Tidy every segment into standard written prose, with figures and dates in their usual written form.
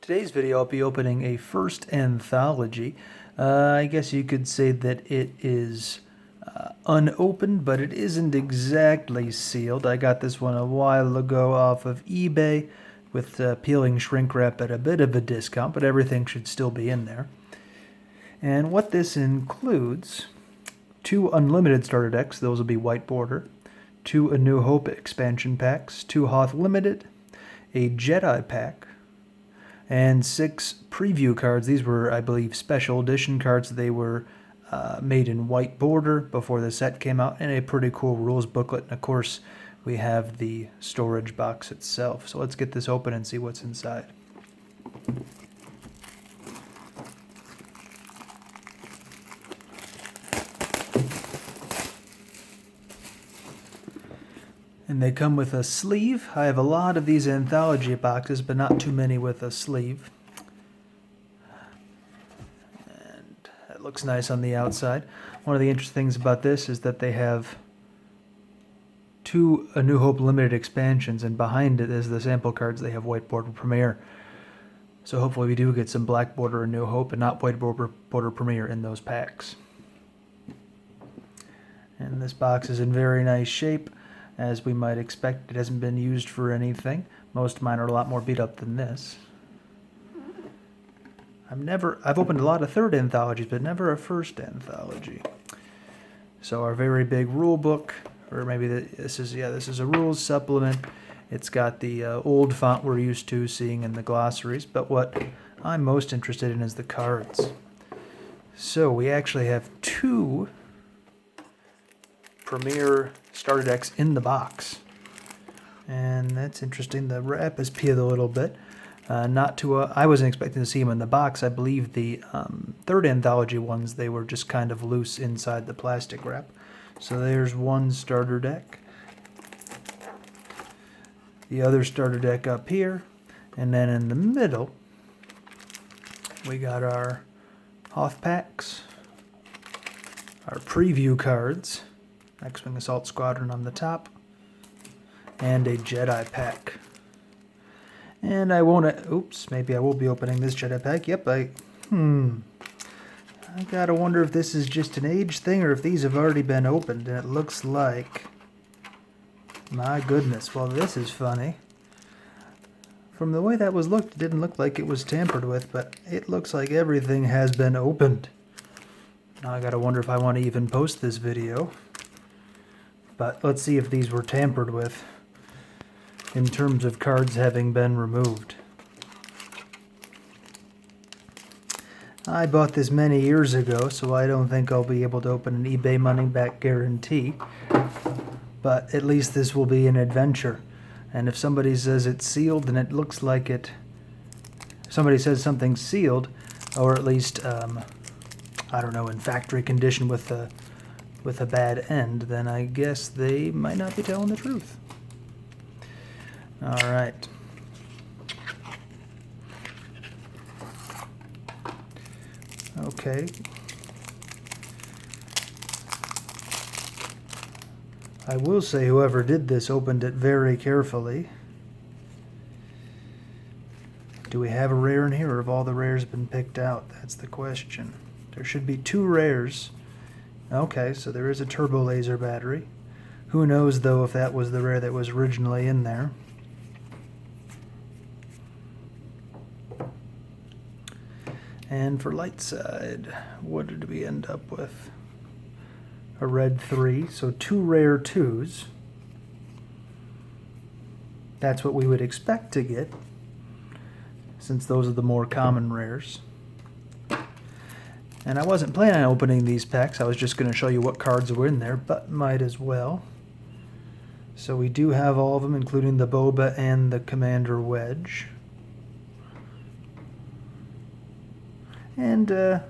Today's video I'll be opening a first anthology. I guess you could say that it is unopened, but it isn't exactly sealed. I got this one a while ago off of eBay with peeling shrink wrap at a bit of a discount, but everything should still be in there. And what this includes, 2 unlimited starter decks, those will be white border, 2 A New Hope expansion packs, 2 Hoth Limited, a Jedi pack, and 6 preview cards. These were, I believe, special edition cards. They were made in white border before the set came out, and a pretty cool rules booklet. And of course, we have the storage box itself. So let's get this open and see what's inside. And they come with a sleeve. I have a lot of these anthology boxes, but not too many with a sleeve. And it looks nice on the outside. One of the interesting things about this is that they have 2 A New Hope limited expansions, and behind it is the sample cards. They have white border Premier. So hopefully we do get some black border A New Hope and not white border Premier in those packs. And this box is in very nice shape. As we might expect, it hasn't been used for anything. Most of mine are a lot more beat up than this. I've opened a lot of third anthologies, but never a first anthology. So our very big rule book, or maybe this is a rules supplement. It's got the old font we're used to seeing in the glossaries, but what I'm most interested in is the cards. So we actually have 2 Premier starter decks in the box, and that's interesting. The wrap is peeled a little bit. I wasn't expecting to see them in the box. I believe the third anthology ones, they were just kind of loose inside the plastic wrap. So there's one starter deck, the other starter deck up here, and then in the middle we got our Hoth packs, our preview cards, X-Wing Assault Squadron on the top, and a Jedi pack. And I won't, maybe I will be opening this Jedi pack. Yep, I gotta wonder if this is just an age thing or if these have already been opened. And it looks like, my goodness, well, this is funny. From the way that was looked, it didn't look like it was tampered with, but it looks like everything has been opened. Now I gotta wonder if I want to even post this video. But let's see if these were tampered with in terms of cards having been removed. I bought this many years ago, so I don't think I'll be able to open an eBay money back guarantee. But at least this will be an adventure. And if somebody says it's sealed, then it looks like it. If somebody says something's sealed, or at least, I don't know, in factory condition with a bad end, then I guess they might not be telling the truth. Alright. Okay. I will say whoever did this opened it very carefully. Do we have a rare in here, or have all the rares been picked out? That's the question. There should be 2 rares. Okay, so there is a turbo laser battery. Who knows, though, if that was the rare that was originally in there. And for light side, what did we end up with? A red 3, so 2 rare 2s. That's what we would expect to get, since those are the more common rares. And I wasn't planning on opening these packs. I was just going to show you what cards were in there, but might as well. So we do have all of them, including the Boba and the Commander Wedge. And kind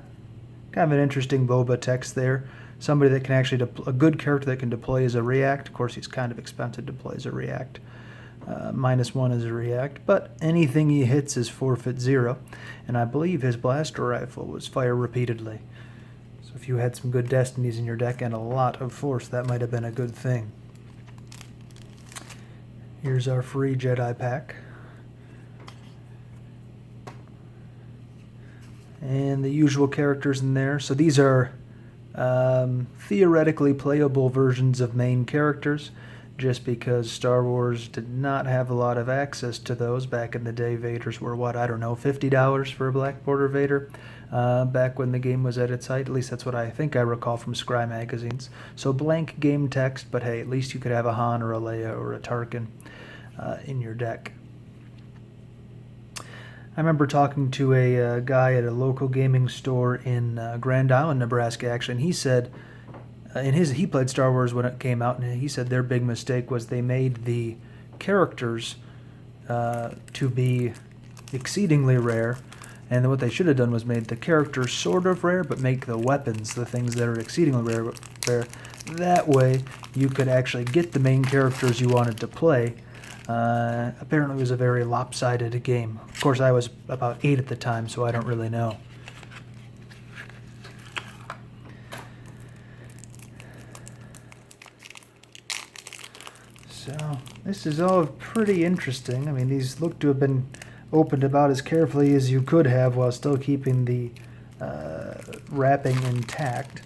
of an interesting Boba text there. Somebody that can actually, a good character that can deploy as a react. Of course, he's kind of expensive to deploy as a react. -1 is a react, but anything he hits is forfeit 0, and I believe his blaster rifle was fire repeatedly. So if you had some good destinies in your deck and a lot of force, that might have been a good thing. Here's our free Jedi pack. And the usual characters in there. So these are theoretically playable versions of main characters, just because Star Wars did not have a lot of access to those. Back in the day, Vaders were, what, I don't know, $50 for a Black Border Vader, back when the game was at its height. At least that's what I think I recall from Scry magazines. So blank game text, but hey, at least you could have a Han or a Leia or a Tarkin in your deck. I remember talking to a guy at a local gaming store in Grand Island, Nebraska, actually, and he said, he played Star Wars when it came out, and he said their big mistake was they made the characters to be exceedingly rare, and what they should have done was made the characters sort of rare, but make the weapons the things that are exceedingly rare. That way, you could actually get the main characters you wanted to play. Apparently it was a very lopsided game. Of course, I was about 8 at the time, so I don't really know. So, this is all pretty interesting. I mean, these look to have been opened about as carefully as you could have while still keeping the wrapping intact.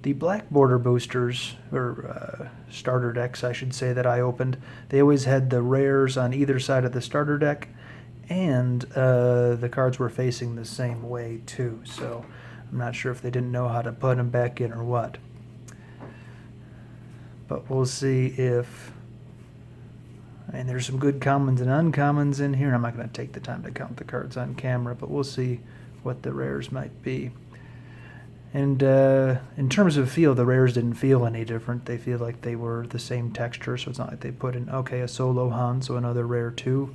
The black border boosters, or starter decks, I should say, that I opened, they always had the rares on either side of the starter deck, and the cards were facing the same way, too. So I'm not sure if they didn't know how to put them back in or what. But we'll see if... And there's some good commons and uncommons in here. I'm not going to take the time to count the cards on camera, but we'll see what the rares might be. And in terms of feel, the rares didn't feel any different. They feel like they were the same texture, so it's not like they put in, okay, a solo Han, so another rare too.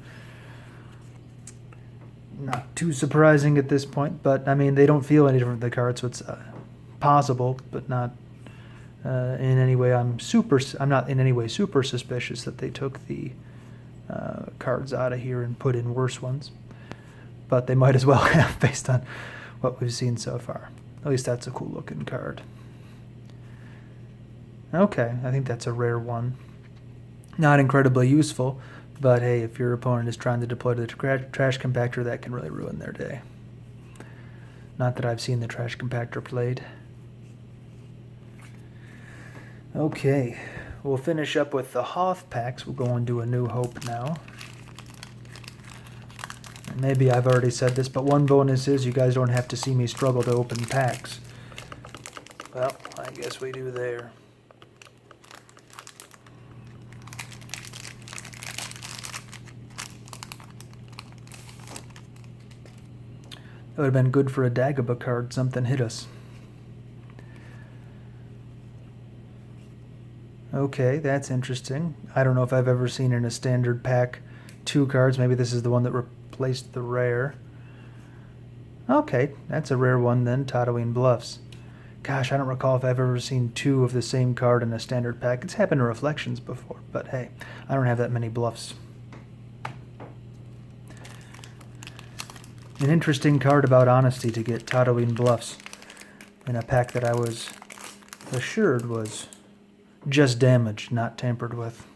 Not too surprising at this point, but I mean, they don't feel any different, the cards, so it's possible, but not in any way. I'm not in any way super suspicious that they took the cards out of here and put in worse ones. But they might as well have, based on what we've seen so far. At least that's a cool looking card. Okay, I think that's a rare one. Not incredibly useful, but hey, if your opponent is trying to deploy to the trash compactor, that can really ruin their day. Not that I've seen the trash compactor played. Okay, we'll finish up with the Hoth packs. We'll go into A New Hope now. Maybe I've already said this, but one bonus is you guys don't have to see me struggle to open packs. Well, I guess we do there. That would have been good for a Dagobah card. Something hit us. Okay, that's interesting. I don't know if I've ever seen in a standard pack 2 cards. Maybe this is the one that replaced the rare. Okay, that's a rare one then, Tatooine Bluffs. Gosh, I don't recall if I've ever seen 2 of the same card in a standard pack. It's happened to Reflections before, but hey, I don't have that many Bluffs. An interesting card about honesty to get Tatooine Bluffs in a pack that I was assured was just damaged, not tampered with.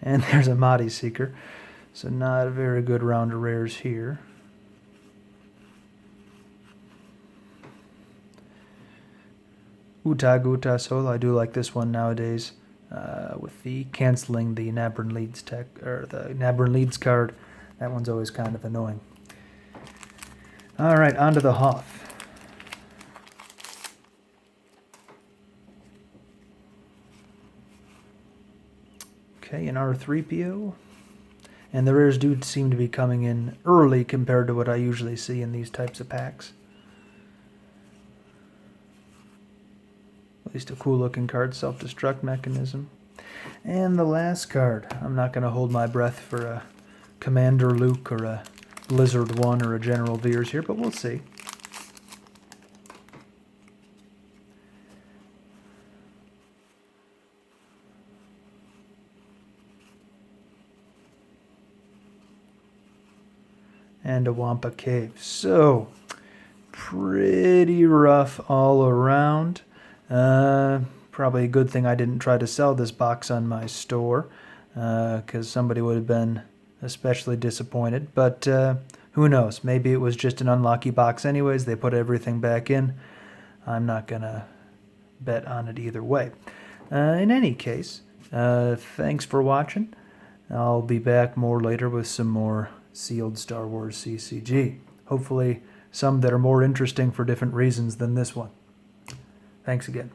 And there's a Mahdi Seeker. So not a very good round of rares here. Uta Sol, I do like this one nowadays. With the canceling the Nabran Leeds tech, or the Nabran Leeds card. That one's always kind of annoying. Alright, on to the Hoth. Okay, an R3PO. And the rares do seem to be coming in early compared to what I usually see in these types of packs. At least a cool looking card, Self-Destruct Mechanism. And the last card. I'm not going to hold my breath for a Commander Luke or a Blizzard 1 or a General Veers here, but we'll see. And a Wampa Cave. So, pretty rough all around. Probably a good thing I didn't try to sell this box on my store, because somebody would have been especially disappointed. But Who knows? Maybe it was just an unlucky box anyways. They put everything back in. I'm not going to bet on it either way. In any case, thanks for watching. I'll be back more later with some more sealed Star Wars CCG. Hopefully some that are more interesting for different reasons than this one. Thanks again.